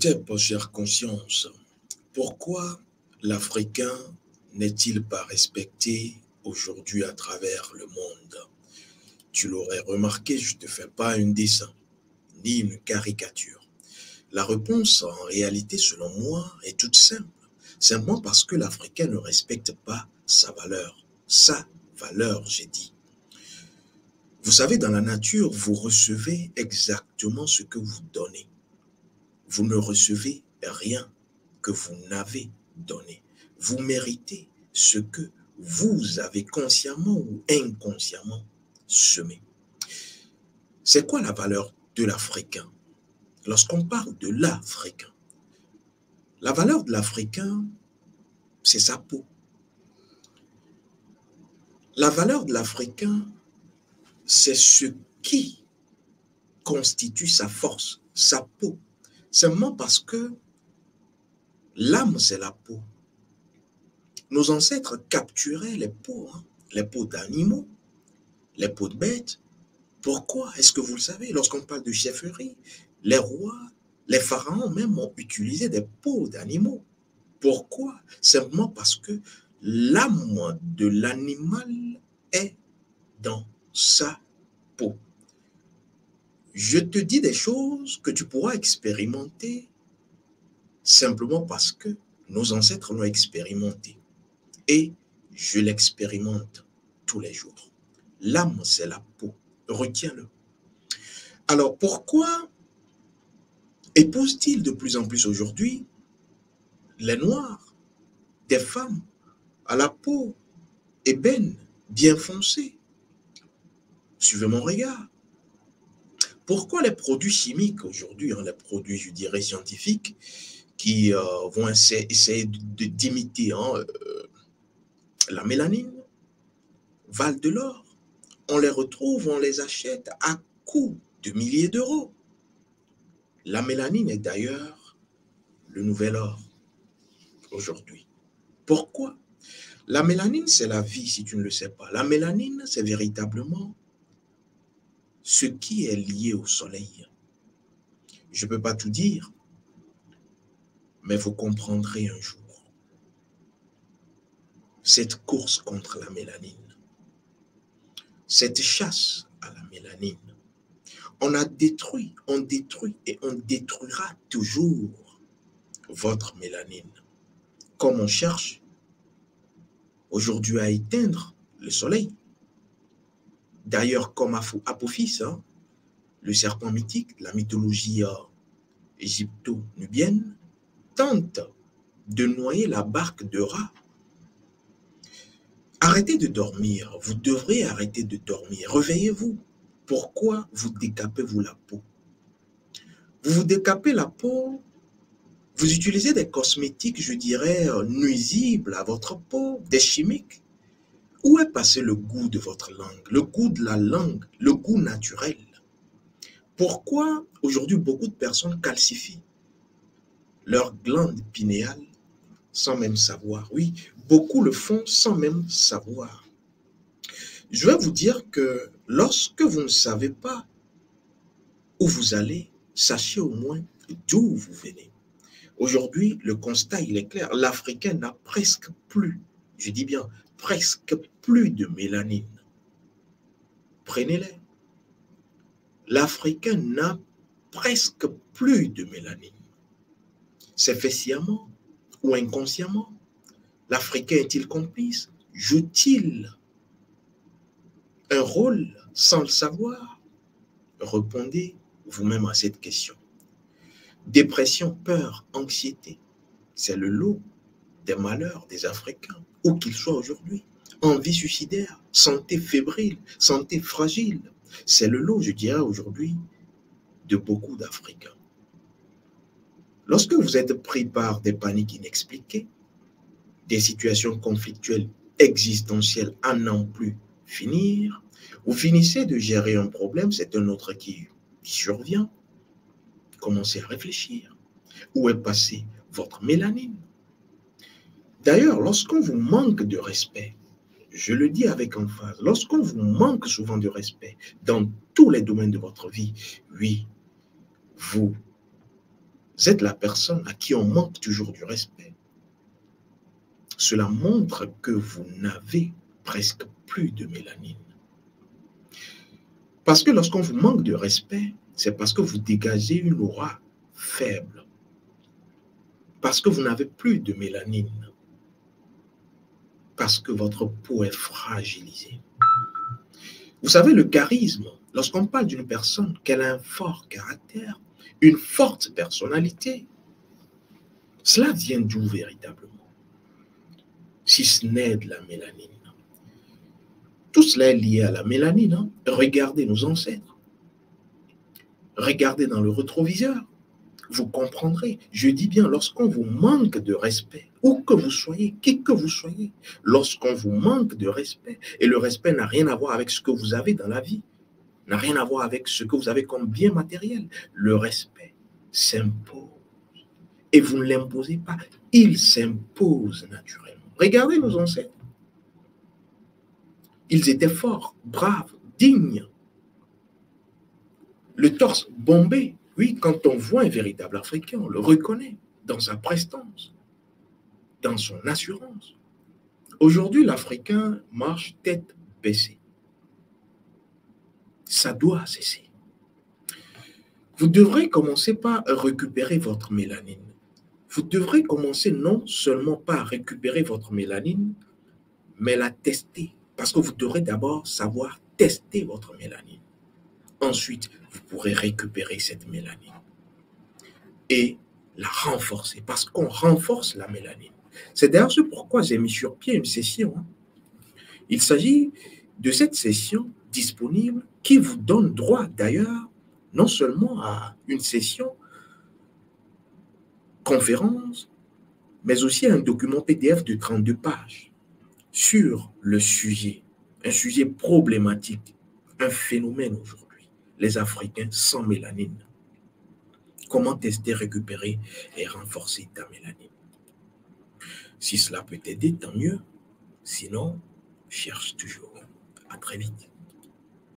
Imhotep, chère conscience, pourquoi l'Africain n'est-il pas respecté aujourd'hui à travers le monde? Tu l'aurais remarqué, je ne te fais pas un dessin, ni une caricature. La réponse, en réalité, selon moi, est toute simple. Simplement parce que l'Africain ne respecte pas sa valeur. Sa valeur, j'ai dit. Vous savez, dans la nature, vous recevez exactement ce que vous donnez. Vous ne recevez rien que vous n'avez donné. Vous méritez ce que vous avez consciemment ou inconsciemment semé. C'est quoi la valeur de l'Africain? Lorsqu'on parle de l'Africain, la valeur de l'Africain, c'est sa peau. La valeur de l'Africain, c'est ce qui constitue sa force, sa peau. Seulement parce que l'âme, c'est la peau. Nos ancêtres capturaient les peaux d'animaux, les peaux de bêtes. Pourquoi? Est-ce que vous le savez? Lorsqu'on parle de chefferie, les rois, les pharaons même ont utilisé des peaux d'animaux. Pourquoi? Simplement parce que l'âme de l'animal est dans sa peau. Je te dis des choses que tu pourras expérimenter simplement parce que nos ancêtres l'ont expérimenté. Et je l'expérimente tous les jours. L'âme, c'est la peau. Retiens-le. Alors, pourquoi épousent-ils de plus en plus aujourd'hui les Noirs, des femmes à la peau ébène, bien foncée? Suivez mon regard. Pourquoi les produits chimiques aujourd'hui, les produits, je dirais, scientifiques, qui vont essayer d'imiter la mélanine, valent de l'or? On les retrouve, on les achète à coût de milliers d'euros. La mélanine est d'ailleurs le nouvel or aujourd'hui. Pourquoi? La mélanine, c'est la vie, si tu ne le sais pas. La mélanine, c'est véritablement ce qui est lié au soleil. Je ne peux pas tout dire, mais vous comprendrez un jour. Cette course contre la mélanine, cette chasse à la mélanine, on a détruit, on détruit et on détruira toujours votre mélanine. Comme on cherche aujourd'hui à éteindre le soleil. D'ailleurs, comme Apophis, le serpent mythique, la mythologie égypto-nubienne, tente de noyer la barque de Ra. Arrêtez de dormir, vous devrez arrêter de dormir, réveillez-vous. Pourquoi vous décapez-vous la peau? Vous vous décapez la peau, vous utilisez des cosmétiques, je dirais, nuisibles à votre peau, des chimiques. Où est passé le goût de votre langue, le goût de la langue, le goût naturel? Pourquoi aujourd'hui beaucoup de personnes calcifient leur glande pinéale sans même savoir? Oui, beaucoup le font sans même savoir. Je vais vous dire que lorsque vous ne savez pas où vous allez, sachez au moins d'où vous venez. Aujourd'hui, le constat, il est clair. L'Africain n'a presque plus, je dis bien presque plus de mélanine. Prenez-les. L'Africain n'a presque plus de mélanine. C'est fait sciemment ou inconsciemment. L'Africain est-il complice? Joue-t-il un rôle sans le savoir? Répondez vous-même à cette question. Dépression, peur, anxiété, c'est le lot des malheurs des Africains, où qu'ils soient aujourd'hui. Envie suicidaire, santé fébrile, santé fragile, c'est le lot, je dirais aujourd'hui, de beaucoup d'Africains. Lorsque vous êtes pris par des paniques inexpliquées, des situations conflictuelles existentielles à n'en plus finir, vous finissez de gérer un problème, c'est un autre qui survient. Commencez à réfléchir. Où est passée votre mélanine? D'ailleurs, lorsqu'on vous manque de respect, je le dis avec emphase, lorsqu'on vous manque souvent de respect dans tous les domaines de votre vie, oui, vous êtes la personne à qui on manque toujours du respect, cela montre que vous n'avez presque plus de mélanine. Parce que lorsqu'on vous manque de respect, c'est parce que vous dégagez une aura faible. Parce que vous n'avez plus de mélanine. Parce que votre peau est fragilisée. Vous savez, le charisme, lorsqu'on parle d'une personne qu'elle a un fort caractère, une forte personnalité, cela vient d'où véritablement? Si ce n'est de la mélanine. Tout cela est lié à la mélanine. Hein. Regardez nos ancêtres. Regardez dans le rétroviseur. Vous comprendrez. Je dis bien, lorsqu'on vous manque de respect, où que vous soyez, qui que vous soyez, lorsqu'on vous manque de respect, et le respect n'a rien à voir avec ce que vous avez dans la vie, n'a rien à voir avec ce que vous avez comme bien matériel, le respect s'impose. Et vous ne l'imposez pas, il s'impose naturellement. Regardez nos ancêtres. Ils étaient forts, braves, dignes. Le torse bombé. Oui, quand on voit un véritable Africain, on le reconnaît dans sa prestance, dans son assurance. Aujourd'hui, l'Africain marche tête baissée. Ça doit cesser. Vous devrez commencer par récupérer votre mélanine. Vous devrez commencer non seulement par récupérer votre mélanine, mais la tester. Parce que vous devrez d'abord savoir tester votre mélanine. Ensuite, vous pourrez récupérer cette mélanine et la renforcer, parce qu'on renforce la mélanine. C'est d'ailleurs ce pourquoi j'ai mis sur pied une session. Hein. Il s'agit de cette session disponible qui vous donne droit d'ailleurs non seulement à une session conférence, mais aussi à un document PDF de 32 pages sur le sujet, un sujet problématique, un phénomène aujourd'hui, les Africains sans mélanine. Comment tester, récupérer et renforcer ta mélanine? Si cela peut t'aider, tant mieux. Sinon, cherche toujours. À très vite.